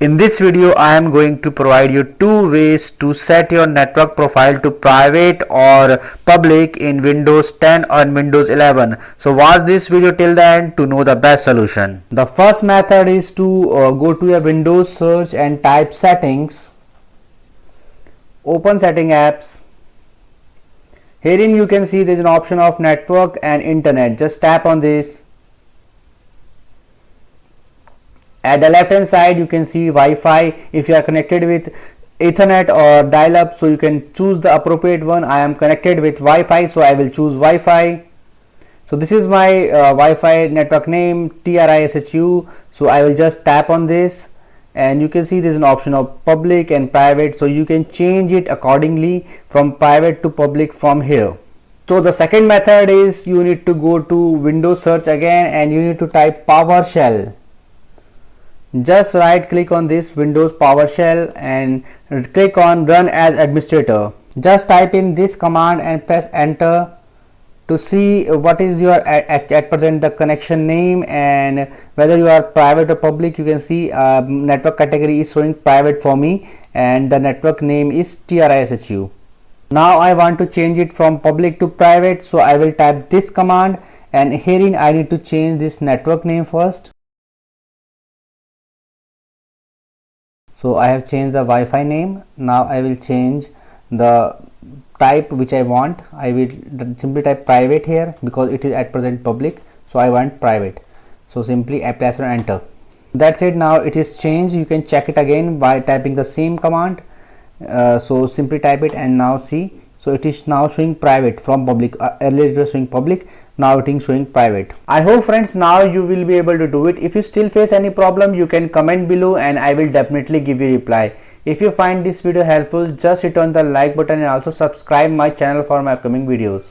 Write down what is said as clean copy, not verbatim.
In this video, I am going to provide you two ways to set your network profile to private or public in Windows 10 or Windows 11. So watch this video till the end to know the best solution. The first method is to go to your Windows search and type settings. Open setting apps. Herein you can see there is an option of network and internet. Just tap on this. At the left hand side you can see Wi-Fi. If you are connected with Ethernet or dial-up, so you can choose the appropriate one. I am connected with Wi-Fi, so I will choose Wi-Fi. So this is my Wi-Fi network name, TRISHU. So I will just tap on this and you can see there is an option of public and private, so you can change it accordingly from private to public from here. So the second method is you need to go to Windows search again and you need to type PowerShell. Just right click on this Windows PowerShell and click on run as administrator. Just type in this command and press enter to see what is your at present the connection name and whether you are private or public. You can see network category is showing private for me and the network name is TRISHU. Now I want to change it from public to private, so I will type this command and herein I need to change this network name first. So I have changed the Wi-Fi name. Now I will change the type which I want. I will simply type private here because it is at present public, so I want private. So simply I press and enter. That's it. Now it is changed. You can check it again by typing the same command. So simply type it and now see. So it is now showing private from public. Earlier it was showing public, now it is showing private. I hope friends now you will be able to do it. If you still face any problem, you can comment below and I will definitely give you reply. If you find this video helpful, just hit on the like button and also subscribe my channel for my upcoming videos.